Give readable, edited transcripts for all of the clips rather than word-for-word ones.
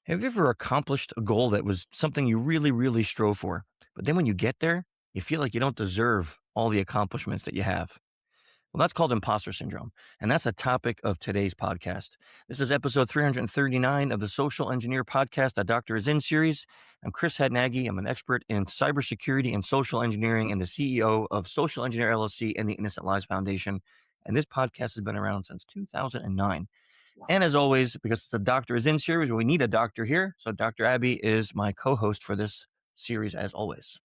Have you ever accomplished a goal that was something you really, really strove for, but then when you get there, you feel like you don't deserve all the accomplishments that you have? Well, that's called imposter syndrome. And that's the topic of today's podcast. This is episode 339 of the Social Engineer Podcast, a Doctor is In series. I'm Chris Hadnaghi. I'm an expert in cybersecurity and social engineering and the CEO of Social Engineer LLC and the Innocent Lives Foundation. And this podcast has been around since 2009. And as always, because it's a Doctor is In series, we need a doctor here. So Dr. Abbie is my co-host for this series as always.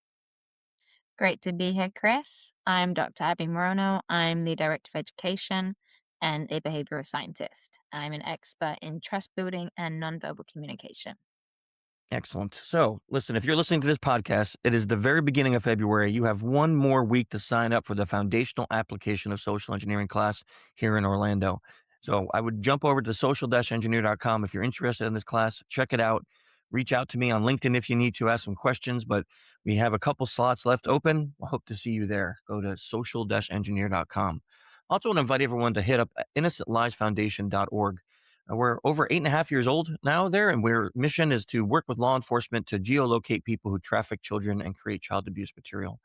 Great to be here, Chris. I'm Dr. Abbie Morono. I'm the Director of Education and a behavioral scientist. I'm an expert in trust building and nonverbal communication. Excellent. So listen, if you're listening to this podcast, it is the very beginning of February. You have one more week to sign up for the foundational application of social engineering class here in Orlando. So I would jump over to social-engineer.com if you're interested in this class. Check it out. Reach out to me on LinkedIn if you need to ask some questions, but we have a couple slots left open. I hope to see you there. Go to social-engineer.com. I also want to invite everyone to hit up innocentlivesfoundation.org. We're over 8.5 years old now there, and our mission is to work with law enforcement to geolocate people who traffic children and create child abuse material.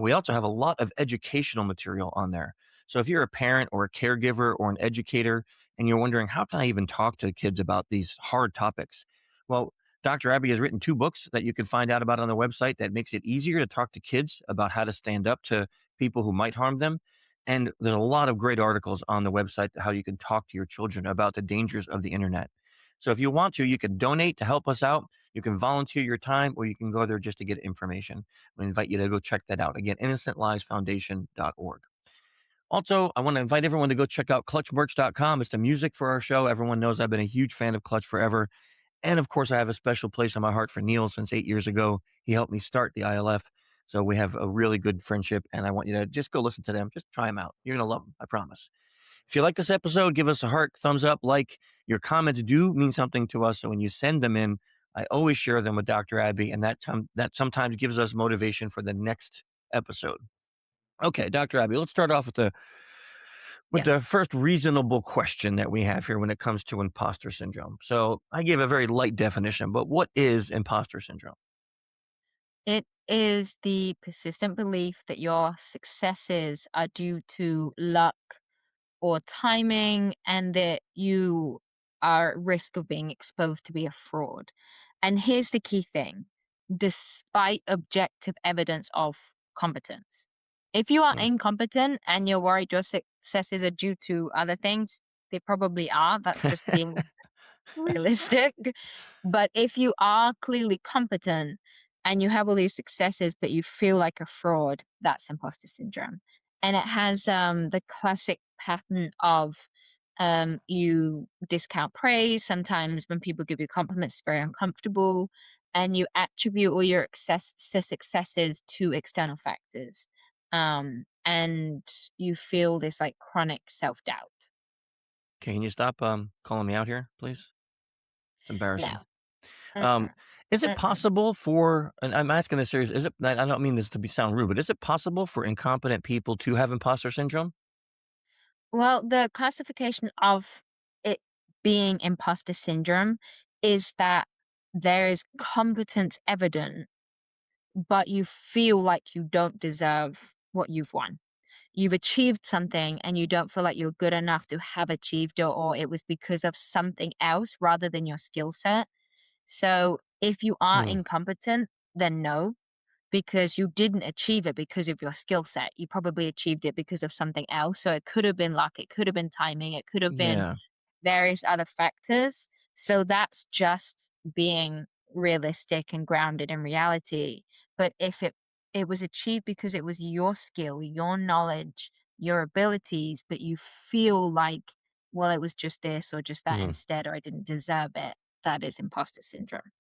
We also have a lot of educational material on there. So if you're a parent or a caregiver or an educator and you're wondering, how can I even talk to kids about these hard topics? Well, Dr. Abbie has written 2 books that you can find out about on the website that makes it easier to talk to kids about how to stand up to people who might harm them. And there's a lot of great articles on the website how you can talk to your children about the dangers of the internet. So if you want to, you can donate to help us out. You can volunteer your time, or you can go there just to get information. We invite you to go check that out. Again, innocentlivesfoundation.org. Also, I want to invite everyone to go check out clutchmerch.com. It's the music for our show. Everyone knows I've been a huge fan of Clutch forever. And of course, I have a special place in my heart for Neil since 8 years ago. He helped me start the ILF. So we have a really good friendship, and I want you to just go listen to them. Just try them out. You're going to love them. I promise. If you like this episode, give us a heart, thumbs up, like. Your comments do mean something to us. So when you send them in, I always share them with Dr. Abbie, and that sometimes gives us motivation for the next episode. Okay, Dr. Abbie, let's start off with the Yeah. first reasonable question that we have here when it comes to imposter syndrome. So I gave a very light definition, but what is imposter syndrome? It is the persistent belief that your successes are due to luck or timing and that you are at risk of being exposed to be a fraud. And here's the key thing: despite objective evidence of competence. If you are Mm. incompetent and you're worried your successes are due to other things, they probably are. That's just being realistic. But if you are clearly competent and you have all these successes, but you feel like a fraud, that's imposter syndrome. And it has the classic pattern of you discount praise. Sometimes when people give you compliments, it's very uncomfortable. And you attribute all your successes to external factors. And you feel this like chronic self doubt. Can you stop calling me out here, please? It's embarrassing. No. Um, Mm-mm. is it Mm-mm. possible for, and I'm asking this serious, is it, I don't mean this to be sound rude, but is it possible for incompetent people to have imposter syndrome? Well, the classification of it being imposter syndrome is that there is competence evident, but you feel like you don't deserve what you've won. You've achieved something and you don't feel like you're good enough to have achieved it, or it was because of something else rather than your skill set. So if you are Hmm. incompetent, then no, because you didn't achieve it because of your skill set. You probably achieved it because of something else. So it could have been luck, it could have been timing, it could have been Yeah. various other factors. So that's just being realistic and grounded in reality. But if it was achieved because it was your skill, your knowledge, your abilities, but you feel like, well, it was just this or just that Mhm. instead, or I didn't deserve it, that is imposter syndrome.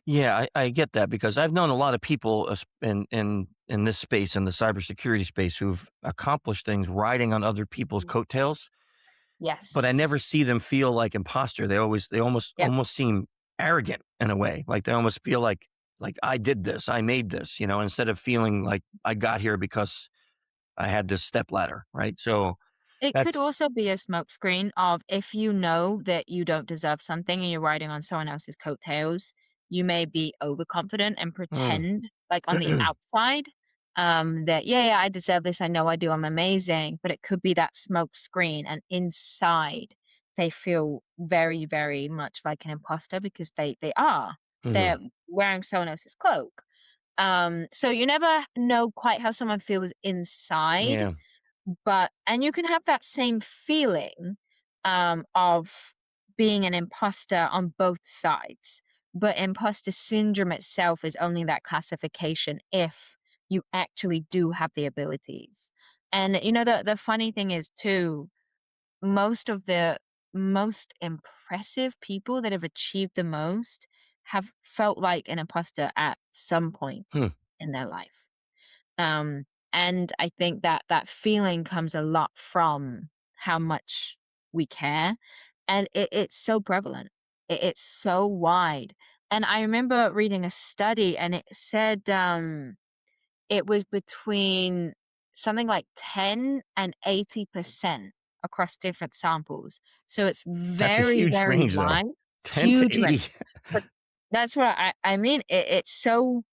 Yeah, I get that because I've known a lot of people in this space, in the cybersecurity space, who've accomplished things riding on other people's coattails, but I never Yes. see them feel like imposter. They Yep. almost seem arrogant in a way. Like they almost feel like I did this, I made this, instead of feeling like I got here because I had this step ladder, right? So It could That's also be a smokescreen of if you know that you don't deserve something and you're riding on someone else's coattails, you may be overconfident and mm. pretend like on the outside that, yeah, yeah, I deserve this. I know I do. I'm amazing. But it could be that smoke screen. And inside, they feel very, very much like an imposter because they are. Mhm. They're wearing someone else's cloak. So you never know quite how someone feels inside, Yeah. but and you can have that same feeling, of being an imposter on both sides, but imposter syndrome itself is only that classification if you actually do have the abilities. And, the funny thing is too, most of the most impressive people that have achieved the most have felt like an imposter at some point Hmm. in their life. Um, and I think that that feeling comes a lot from how much we care, and it's so prevalent. It's so wide. And I remember reading a study, and it said it was between something like 10 and 80% across different samples. So it's That's a very, huge very range, though. wide, 10 to huge range. 80. But that's what I mean. It's so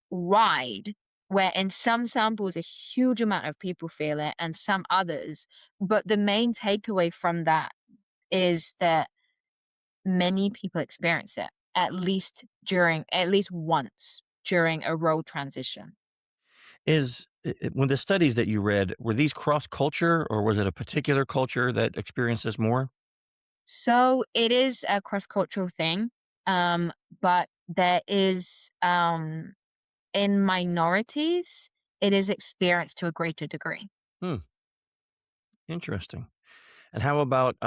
wide where in some samples a huge amount of people feel it and some others. But the main takeaway from that is that many people experience it at least once during a role transition. Is when the studies that you read, were these cross culture or was it a particular culture that experienced this more? So it is a cross-cultural thing, but there is, in minorities, it is experienced to a greater degree. Hmm, interesting. And how about,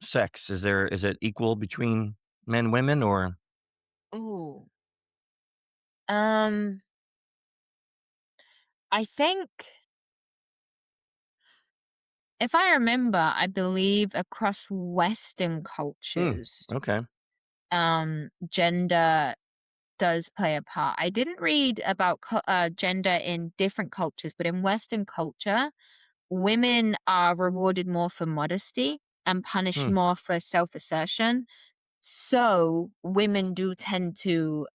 sex? Is it equal between men, women, or Ooh. Um, I think if I remember, I believe across Western Hmm, cultures, okay. gender does play a part. I didn't read about gender in different cultures, but in Western culture, women are rewarded more for modesty and punished Hmm, more for self-assertion. So women do tend to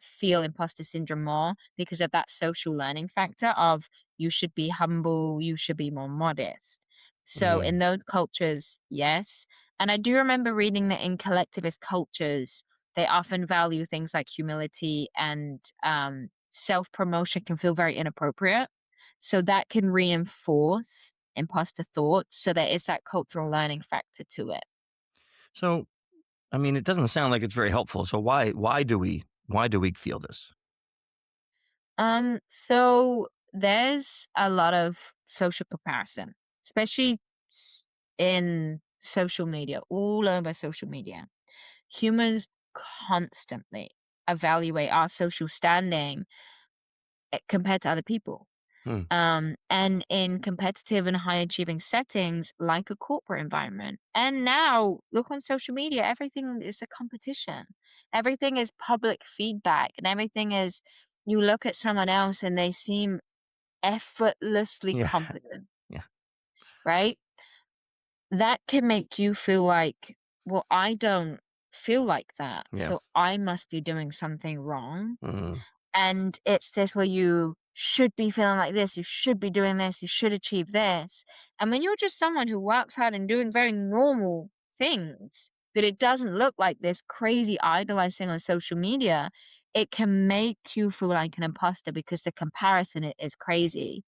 feel imposter syndrome more because of that social learning factor of you should be humble, you should be more modest. So in mm, those cultures, yes. And I do remember reading that in collectivist cultures, they often value things like humility and self promotion can feel very inappropriate. So that can reinforce imposter thoughts. So there is that cultural learning factor to it. so, I mean, it doesn't sound like it's very helpful, so why do we feel this? So there's a lot of social comparison, especially in social media, all over social media. Humans constantly evaluate our social standing compared to other people. Hmm, And in competitive and high achieving settings like a corporate environment. And now look on social media, everything is a competition. Everything is public feedback and everything is you look at someone else and they seem effortlessly yeah, competent, yeah, right? That can make you feel like, well, I don't feel like that. yeah, So I must be doing something wrong. mhm, And it's this where you should be feeling like this, you should be doing this, you should achieve this. And when you're just someone who works hard and doing very normal things, but it doesn't look like this crazy idolized thing on social media, it can make you feel like an imposter because the comparison is crazy.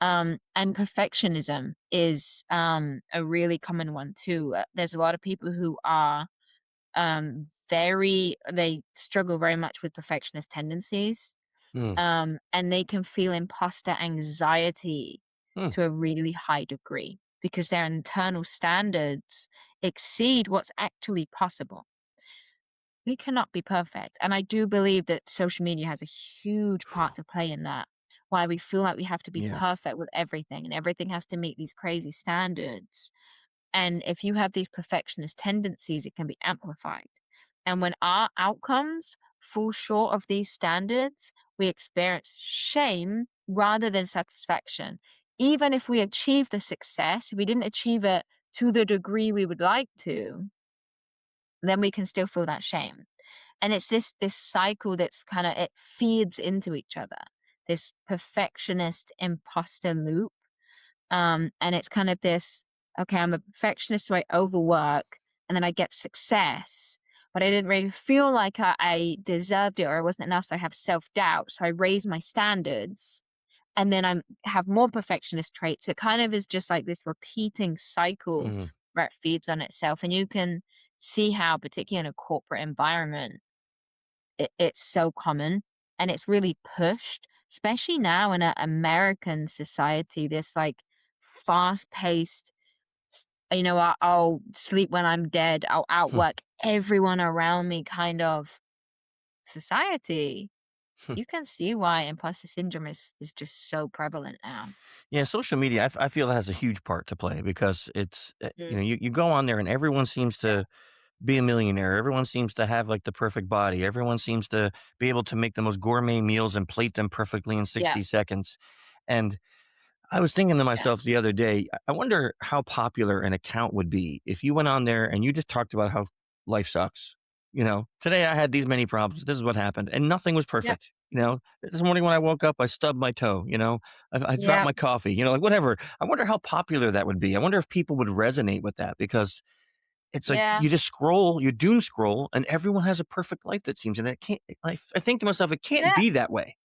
And perfectionism is a really common one too. There's a lot of people who are they struggle very much with perfectionist tendencies, mm, and they can feel imposter anxiety mm, to a really high degree because their internal standards exceed what's actually possible. We cannot be perfect. And I do believe that social media has a huge part to play in that. Why we feel like we have to be yeah, perfect with everything and everything has to meet these crazy standards. And if you have these perfectionist tendencies, it can be amplified. And when our outcomes fall short of these standards, we experience shame rather than satisfaction. even if we achieve the success, if we didn't achieve it to the degree we would like to, then we can still feel that shame. And it's this cycle that's kind of, it feeds into each other. This perfectionist imposter loop. And it's kind of this, okay, I'm a perfectionist, so I overwork and then I get success, but I didn't really feel like I deserved it or it wasn't enough. So I have self-doubt. So I raise my standards and then I have more perfectionist traits. It kind of is just like this repeating cycle Mm, where it feeds on itself. And you can see how, particularly in a corporate environment, it's so common and it's really pushed, especially now in a American society, this like fast-paced, I'll sleep when I'm dead, I'll outwork everyone around me kind of society. You can see why imposter syndrome is just so prevalent now. yeah, social media, I feel that has a huge part to play because it's, Mm, you go on there and everyone seems yeah. to be a millionaire. Everyone seems to have like the perfect body. Everyone seems to be able to make the most gourmet meals and plate them perfectly in Yeah. 60 seconds. And I was thinking to Yeah. myself the other day, I wonder how popular an account would be if you went on there and you just talked about how life sucks. Today I had these many problems. This is what happened. And nothing was Yep. perfect. This morning when I woke up, I stubbed my toe. I dropped Yep. my coffee, like whatever. I wonder how popular that would be. I wonder if people would resonate with that because it's like Yeah. you just scroll, you doom scroll, and everyone has a perfect life that seems, and it can't, I think to myself, it can't There be that way.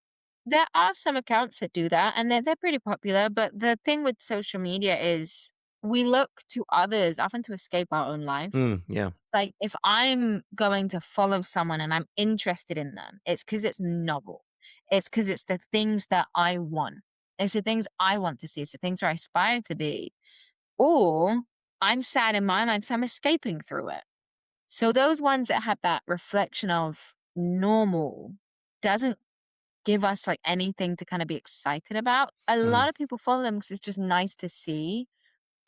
there are some accounts that do that, and they're pretty popular, but the thing with social media is we look to others often to escape our own life. Yeah. Like, if I'm going to follow someone and I'm interested in them, it's because it's novel. It's because it's the things that I want. It's the things I want to see. It's the things where I aspire to be. Or I'm sad in mine, I'm escaping through it. So those ones that have that reflection of normal doesn't give us, like, anything to kinda be excited about. A Mm, lot of people follow them because it's just nice to see,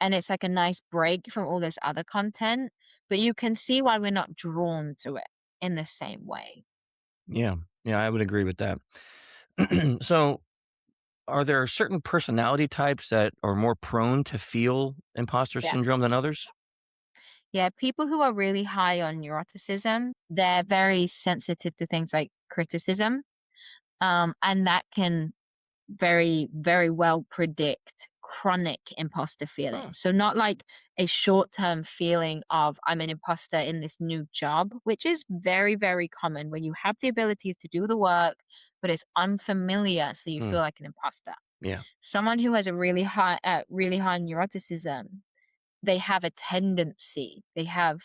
and it's like a nice break from all this other content, but you can see why we're not drawn to it in the same way. yeah. Yeah, I would agree with that. So, are there certain personality types that are more prone to feel imposter Yeah. syndrome than others? Yeah, people who are really high on neuroticism, they're very sensitive to things like criticism, and that can very, very well predict chronic imposter feeling. Huh. So not like a short-term feeling of I'm an imposter in this new job, which is very, very common where you have the abilities to do the work, but it's unfamiliar, so you Hmm. feel like an imposter. Yeah. Someone who has a really high neuroticism, they have a tendency, they have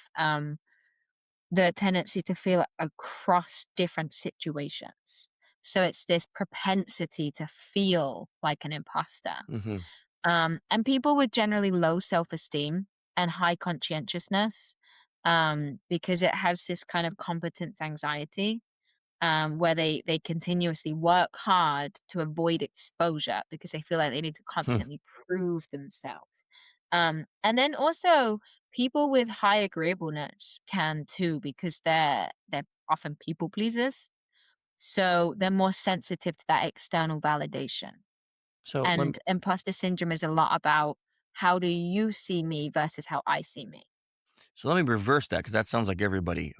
the tendency to feel across different situations. So it's this propensity to feel like an imposter. Hmm. And people with generally low self esteem and high conscientiousness, because it has this kind of competence anxiety, where they continuously work hard to avoid exposure because they feel like they need to Hmm. constantly prove themselves. And then also people with high agreeableness can too because they're often people pleasers, so they're more sensitive to that external validation. So let me, And imposter syndrome is a lot about how do you see me versus how I see me. so let me reverse that because that sounds like everybody.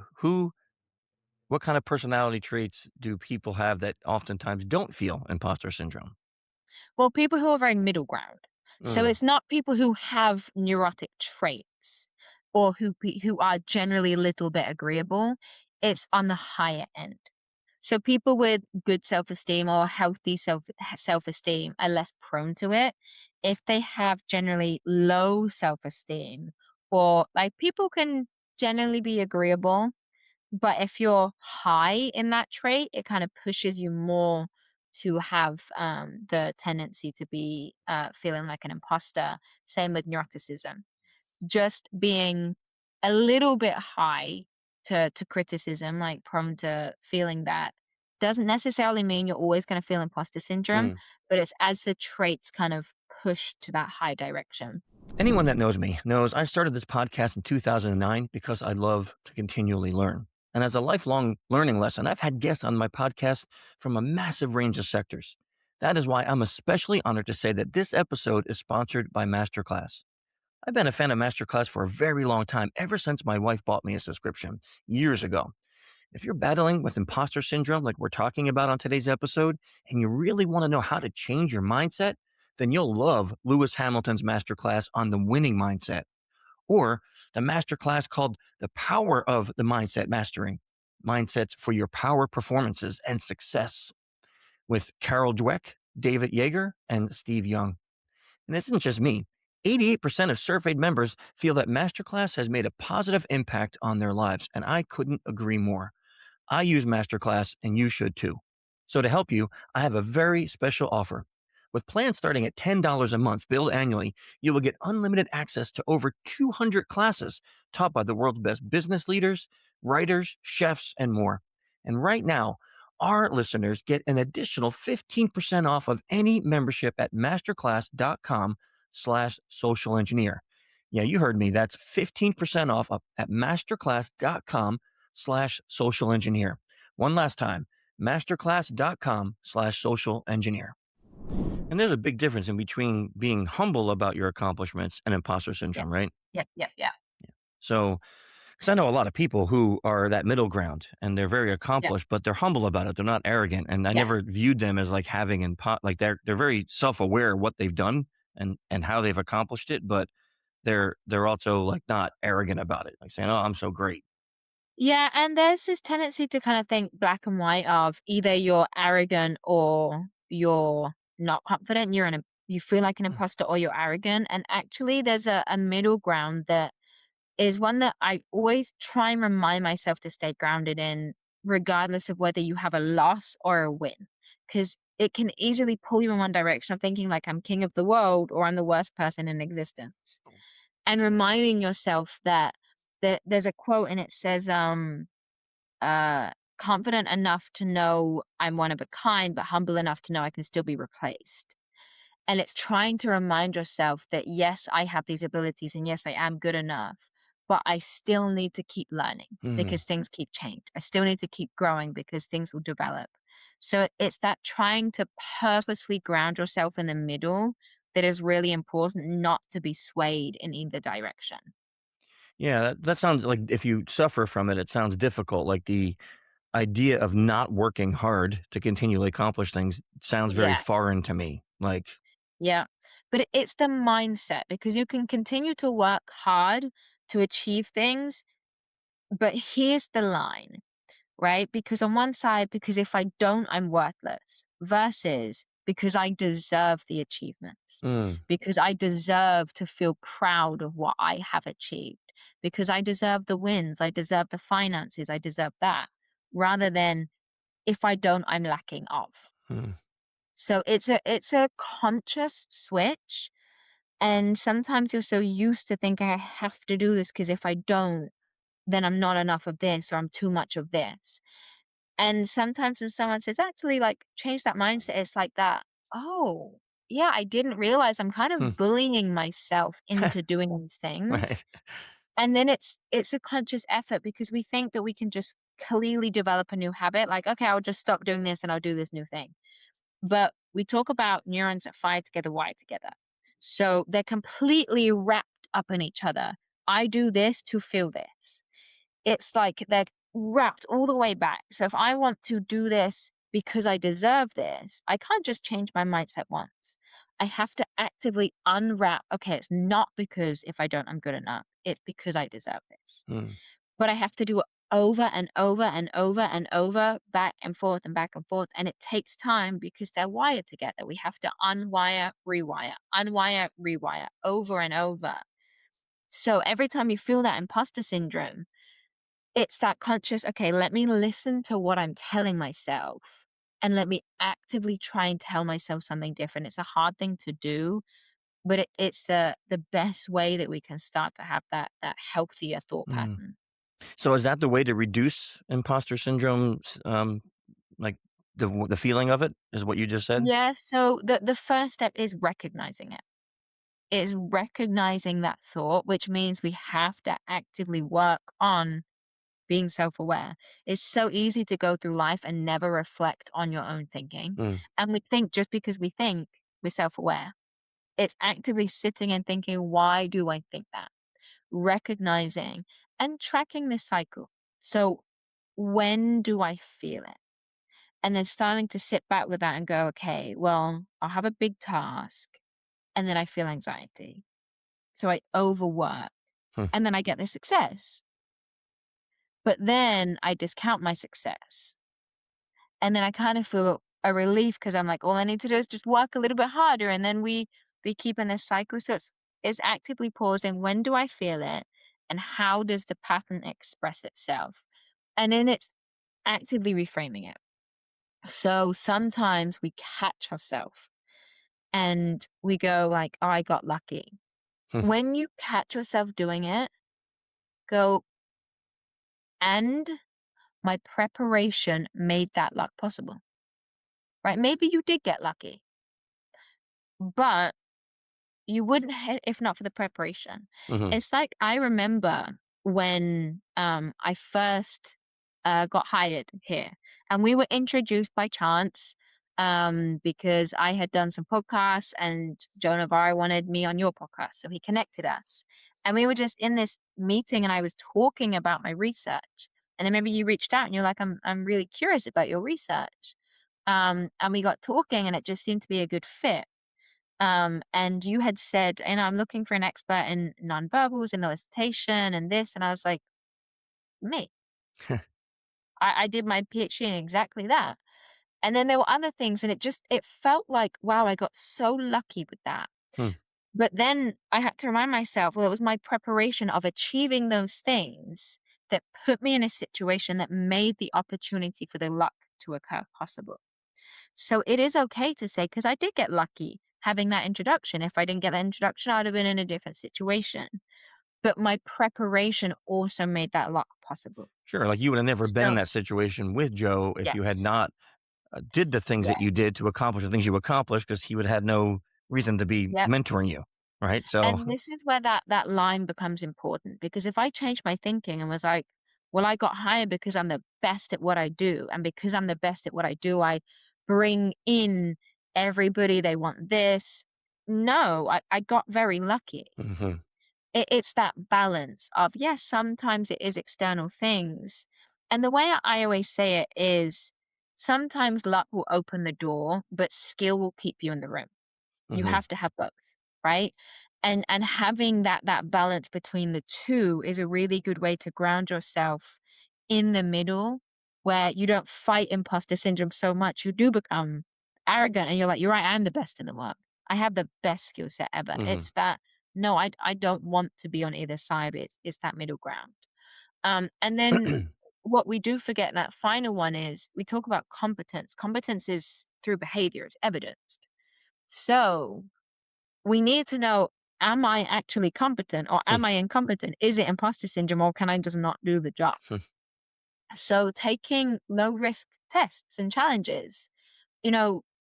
What kind of personality traits do people have that oftentimes don't feel imposter syndrome? Well, people who are very middle ground. So Mm, it's not people who have neurotic traits or who are generally a little bit agreeable. It's on the higher end. So people with good self-esteem or healthy self-esteem are less prone to it. If they have generally low self-esteem, or like people can generally be agreeable, but if you're high in that trait, it kind of pushes you more to have the tendency to be feeling like an imposter. Same with neuroticism. Just being a little bit high to criticism, like prone to feeling that, doesn't necessarily mean you're always going to feel imposter syndrome, mm. but it's as the traits kind of push to that high direction. Anyone that knows me knows I started this podcast in 2009 because I love to continually learn. And as a lifelong learning lesson, I've had guests on my podcast from a massive range of sectors. That is why I'm especially honored to say that this episode is sponsored by Masterclass. I've been a fan of Masterclass for a very long time, ever since my wife bought me a subscription years ago. If you're battling with imposter syndrome, like we're talking about on today's episode, and you really want to know how to change your mindset, then you'll love Lewis Hamilton's masterclass on the winning mindset, or the masterclass called The Power of the Mindset Mastering Mindsets for Your Power Performances and Success with Carol Dweck, David Yeager, and Steve Young. And this isn't just me. 88% of surveyed members feel that Masterclass has made a positive impact on their lives, and I couldn't agree more. I use Masterclass, and you should too. So to help you, I have a very special offer. With plans starting at $10 a month billed annually, you will get unlimited access to over 200 classes taught by the world's best business leaders, writers, chefs, and more. And right now, our listeners get an additional 15% off of any membership at masterclass.com/social engineer. Yeah, you heard me. That's 15% off at masterclass.com/social engineer. One last time, masterclass.com/social engineer. And there's a big difference in between being humble about your accomplishments and imposter syndrome, Yes. right? Yep, yep, yeah. So, because I know a lot of people who are that middle ground and they're very Yep, accomplished, but they're humble about it. They're not arrogant. And I yeah. never viewed them as like having like they're very self-aware of what they've done and how they've accomplished it, but they're also like not arrogant about it, like saying, "Oh, I'm so great." Yeah, and there's this tendency to kind of think black and white of either you're arrogant or you're not confident, you feel like an imposter or you're arrogant, and actually there's a middle ground that is one that I always try and remind myself to stay grounded in, regardless of whether you have a loss or a win. Because it can easily pull you in one direction of thinking like I'm king of the world or I'm the worst person in existence. And reminding yourself that there's a quote and it says, uh, confident enough to know I'm one of a kind, but humble enough to know I can still be replaced. And it's trying to remind yourself that, yes, I have these abilities and yes, I am good enough, but I still need to keep learning Hmm. because things keep change. I still need to keep growing because things will develop. So it's that trying to purposely ground yourself in the middle that is really important, not to be swayed in either direction. Yeah, that sounds like if you suffer from it, it sounds difficult. Like the idea of not working hard to continually accomplish things sounds very Yeah. foreign to me. Like, Yeah. But it's the mindset because you can continue to work hard to achieve things. But here's the line, right? Because on one side, because if I don't, I'm worthless, versus because I deserve the achievements, mm, because I deserve to feel proud of what I have achieved, because I deserve the wins, I deserve the finances, I deserve that, rather than if I don't, I'm lacking of. mm, So it's a conscious switch. And sometimes you're so used to thinking I have to do this because if I don't, then I'm not enough of this or I'm too much of this. And sometimes when someone says, actually, like, change that mindset, it's like that. Oh, yeah, I didn't realize I'm kind hmm, of bullying myself into doing these things. right. And then it's a conscious effort because we think that we can just clearly develop a new habit. Like, okay, I'll just stop doing this and I'll do this new thing. But we talk about neurons that fire together, wire together. So they're completely wrapped up in each other. I do this to feel this. It's like they're wrapped all the way back. So if I want to do this because I deserve this, I can't just change my mindset once. I have to actively unwrap, okay, it's not because if I don't, I'm good enough. It's because I deserve this. Mm, But I have to do it over and over and over and over, back and forth and back and forth. And it takes time because they're wired together. We have to unwire, rewire over and over. So every time you feel that imposter syndrome, it's that conscious, okay, let me listen to what I'm telling myself and let me actively try and tell myself something different. It's a hard thing to do, but it's the best way that we can start to have that healthier thought mm. pattern. So is that the way to reduce imposter syndrome? Like the feeling of it is what you just said. Yeah, so the first step is recognizing it. Is recognizing that thought, which means we have to actively work on being self-aware. It's so easy to go through life and never reflect on your own thinking. Mm, And we think just because we think we're self-aware, it's actively sitting and thinking, why do I think that? Recognizing and tracking this cycle. So when do I feel it? And then starting to sit back with that and go, okay, well, I'll have a big task and then I feel anxiety. So I overwork hmm, and then I get the success. But then I discount my success. And then I kind of feel a relief because I'm like, all I need to do is just work a little bit harder. And then we keep in this cycle. So it's actively pausing. When do I feel it? And how does the pattern express itself? And then it's actively reframing it. So sometimes we catch ourselves and we go like, oh, I got lucky. hmm, When you catch yourself doing it, go, and my preparation made that luck possible, right? Maybe you did get lucky, but you wouldn't if not for the preparation. mhm, It's like I remember when I first got hired here, and we were introduced by chance because I had done some podcasts, and Joe Navarro wanted me on your podcast, so he connected us, and we were just in this meeting, and I was talking about my research, and then maybe you reached out, and you're like, I'm really curious about your research, and we got talking, and it just seemed to be a good fit. And you had said, I'm looking for an expert in nonverbals and elicitation and this. And I was like, me. I did my PhD in exactly that. And then there were other things, and it felt like, wow, I got so lucky with that. hmm, But then I had to remind myself, well, it was my preparation of achieving those things that put me in a situation that made the opportunity for the luck to occur possible. So it is okay to say, because I did get lucky having that introduction. If I didn't get that introduction, I would have been in a different situation. But my preparation also made that luck possible. sure. Like you would have never been in So that situation with Joe if you had yes, not did the things that you yes, did to accomplish the things you accomplished, because he would have had no reason to be yep. mentoring you, right? So, And this is where that line becomes important, because if I changed my thinking and was like, well, I got hired because I'm the best at what I do. And because I'm the best at what I do, I bring in everybody. They want this. No, I got very lucky. mhm, It's that balance of, yes, sometimes it is external things. And the way I always say it is sometimes luck will open the door, but skill will keep you in the room. You mhm, have to have both, right? And having that balance between the two is a really good way to ground yourself in the middle, where you don't fight imposter syndrome so much. You do become arrogant and you're like, you're right, I'm the best in the world. I have the best skill set ever. mhm. It's that, no, I don't want to be on either side. It's that middle ground. And then what we do forget in that final one is we talk about competence. Competence is through behavior, it's evidenced. So we need to know, am I actually competent or am I incompetent? Is it imposter syndrome or can I just not do the job? So taking low risk tests and challenges,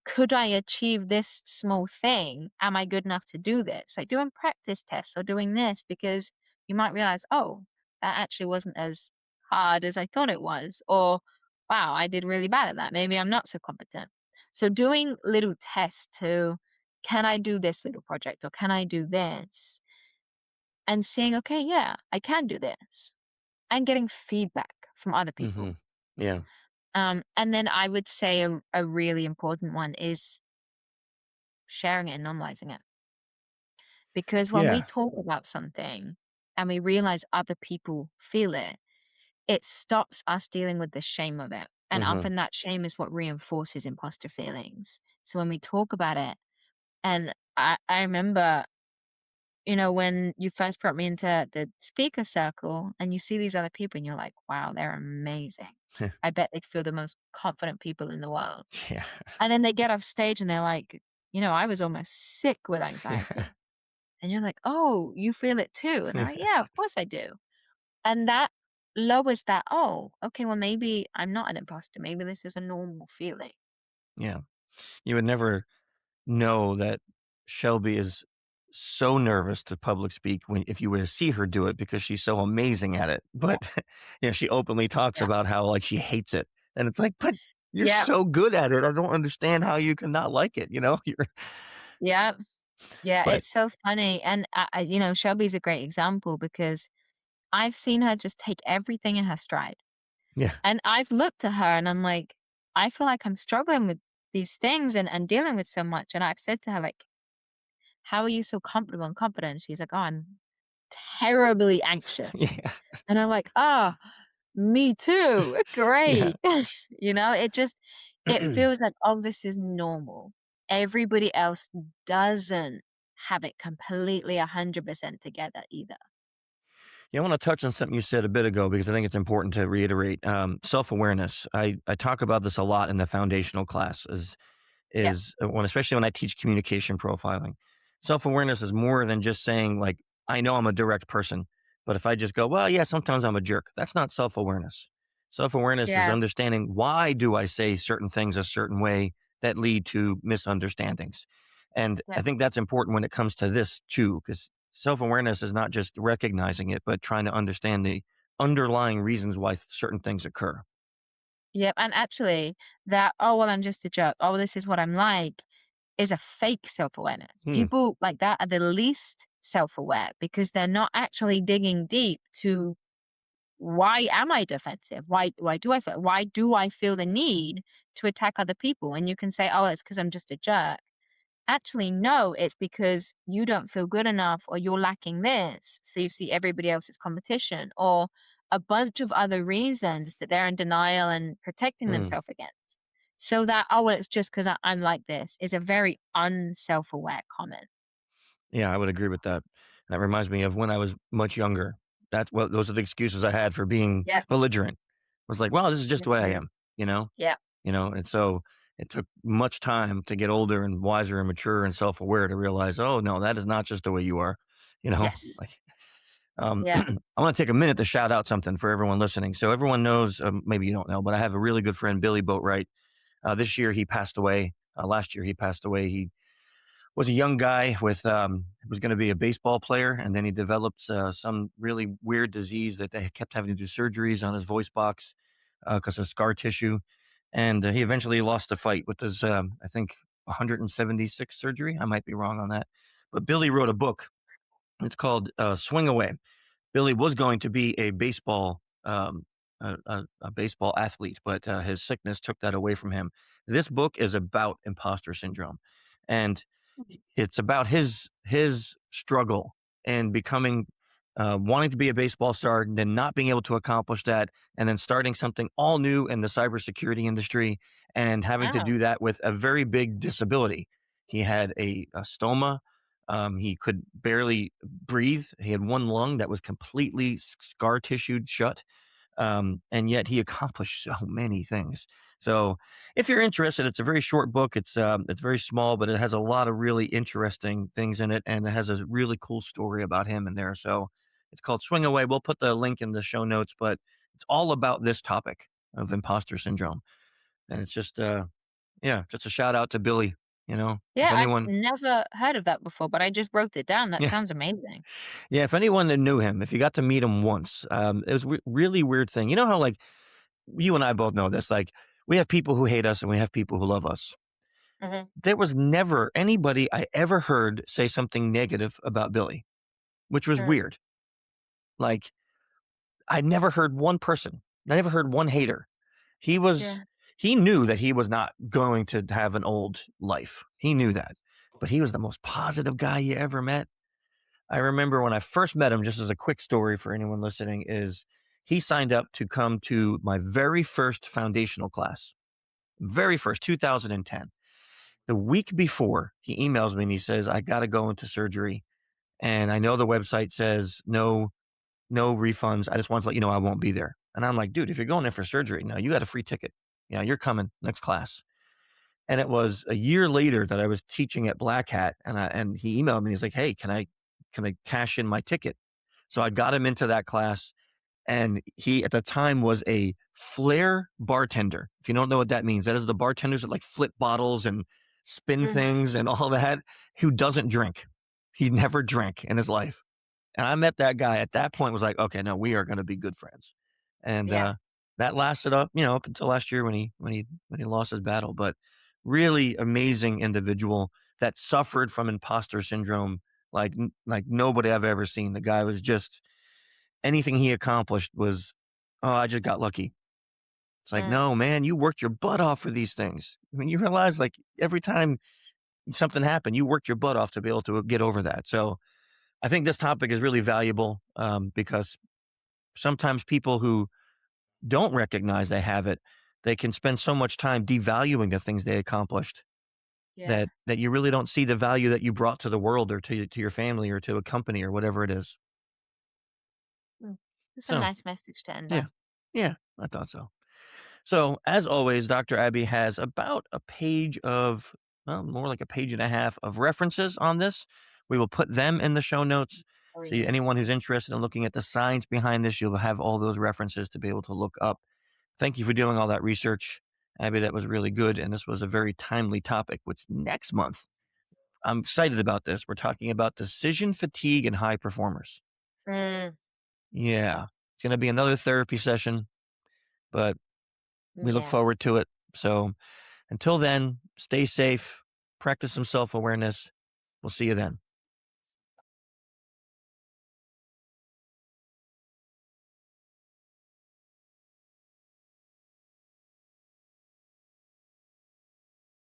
could I achieve this small thing? Am I good enough to do this? Like doing practice tests or doing this, because you might realize, oh, that actually wasn't as hard as I thought it was. Or, wow, I did really bad at that. Maybe I'm not so competent. So doing little tests to, can I do this little project or can I do this? And seeing, okay, yeah, I can do this. And getting feedback from other people. Mhm. Yeah. And then I would say a really important one is sharing it and normalizing it. Because when we Yeah. talk about something and we realize other people feel it, it stops us dealing with the shame of it. And Mhm. often that shame is what reinforces imposter feelings. So when we talk about it, and I remember, when you first brought me into the speaker circle and you see these other people and you're like, wow, they're amazing. I bet they feel the most confident people in the world. Yeah. And then they get off stage and they're like, I was almost sick with anxiety. And you're like, "Oh, you feel it too?" And they're like, "Yeah, of course I do." And that lowers that, "Oh, okay, well, maybe I'm not an imposter. Maybe this is a normal feeling." Yeah. You would never know that Shelby is so nervous to public speak when if you were to see her do it because she's so amazing at it. But she openly talks Yeah. about how like she hates it. And it's like, but you're Yeah. so good at it. I don't understand how you can not like it, you know? You're Yeah. Yeah, but it's so funny, and, Shelby's a great example because I've seen her just take everything in her stride, yeah. and I've looked at her and I'm like, I feel like I'm struggling with these things and dealing with so much, and I've said to her, like, "How are you so comfortable and confident?" She's like, "Oh, I'm terribly anxious." Yeah. And I'm like, "Ah, me too. Yeah. Great." It feels like, "Oh, this is normal." Everybody else doesn't have it completely 100% together either. Yeah, I want to touch on something you said a bit ago because I think it's important to reiterate. Self awareness. I talk about this a lot in the foundational class. Yeah, When especially when I teach communication profiling. Self-awareness is more than just saying like, I know I'm a direct person, but if I just go, well, yeah, sometimes I'm a jerk. That's not self-awareness. Self-awareness is yeah, understanding why do I say certain things a certain way that lead to misunderstandings. And yeah. I think that's important when it comes to this too, because self-awareness is not just recognizing it, but trying to understand the underlying reasons why certain things occur. Yep, and actually that, "Oh, well, I'm just a jerk. Oh, this is what I'm like," is a fake self-awareness. Hmm. People like that are the least self-aware because they're not actually digging deep to, "Why am I defensive? Why do I feel the need to attack other people?" And you can say, "Oh, it's because 'cause I'm just a jerk." Actually, no, it's because you don't feel good enough or you're lacking this. So you see everybody else as competition or a bunch of other reasons that they're in denial and protecting Hmm. themselves against. So that, oh, well, it's just because I'm like this is a very unself aware comment. Yeah, I would agree with that. That reminds me of when I was much younger. That's what those are the excuses I had for being Yep. belligerent. Was like, well, this is just the way I Mhm. am, you know? Yep. And so it took much time to get older and wiser and mature and self-aware to realize, oh no, that is not just the way you are, you know? Yes. Like Yeah. I want to take a minute to shout out something for everyone listening. So everyone knows, maybe you don't know, but I have a really good friend, Billy Boatwright. This year he passed away. Last year he passed away. He was a young guy with was going to be a baseball player, and then he developed some really weird disease that they kept having to do surgeries on his voice box because of scar tissue, and he eventually lost the fight with his I think 176 surgery. I might be wrong on that, but Billy wrote a book. It's called Swing Away. Billy was going to be a baseball a baseball athlete, but his sickness took that away from him. This book is about imposter syndrome, and Mhm. it's about his struggle and becoming wanting to be a baseball star, and then not being able to accomplish that, and then starting something all new in the cybersecurity industry, and having to Wow. do that with a very big disability. He had a stoma. He could barely breathe. He had one lung that was completely scar tissued shut, and yet he accomplished so many things. So, if you're interested, it's a very short book. It's very small, but it has a lot of really interesting things in it, and it has a really cool story about him in there. So, it's called Swing Away. We'll put the link in the show notes, but it's all about this topic of imposter syndrome, and it's just yeah, just a shout out to Billy. If Yeah, I've anyone, never heard of that before, but I just wrote it down. That yeah, sounds amazing. yeah, if anyone that knew him, if you got to meet him once, it was really weird thing. You know how like you and I both know this. Like we have people who hate us and we have people who love us. Mhm. There was never anybody I ever heard say something negative about Billy, which was Mm. weird. Like I never heard one person, I never heard one hater. He was Yeah. he knew that he was not going to have an old life. He knew that. But he was the most positive guy you ever met. I remember when I first met him, just as a quick story for anyone listening, is he signed up to come to my very first foundational class. Very first, 2010. The week before, he emails me and he says, I got to go into surgery. And I know the website says no refunds. I just want to let you know I won't be there. And I'm like, dude, if you're going in for surgery, no, you got a free ticket. You're coming next class. And it was a year later that I was teaching at Black Hat, and he emailed me. He's like, hey, can I cash in my ticket? So I got him into that class, and he at the time was a flair bartender. If you don't know what that means, that is the bartenders that like flip bottles and spin Mm. things and all that, who doesn't drink. He never drank in his life. And I met that guy at that point, was like, okay, no, we are going to be good friends. And Yeah. that lasted up, up until last year when he lost his battle. But really amazing individual that suffered from imposter syndrome like nobody I've ever seen. The guy was just anything he accomplished was, oh, I just got lucky. It's like, Mm, no, man, you worked your butt off for these things. I mean, you realize like every time something happened, you worked your butt off to be able to get over that. So I think this topic is really valuable because sometimes people who don't recognize they have it, they can spend so much time devaluing the things they accomplished yeah. that you really don't see the value that you brought to the world or to your family or to a company or whatever it is. Mm. It's a So nice message to end yeah, on. yeah, I thought so. So, as always, Dr. Abbey has about a page of, well, more like a page and a half of references on this. We will put them in the show notes. So, Brilliant. anyone who's interested in looking at the science behind this, you'll have all those references to be able to look up. Thank you for doing all that research, Abby. That was really good. And this was a very timely topic, which next month, I'm excited about this. We're talking about decision fatigue and high performers. Mm, Yeah, it's going to be another therapy session, but we look yeah. forward to it. So, until then, stay safe, practice some self awareness. We'll see you then.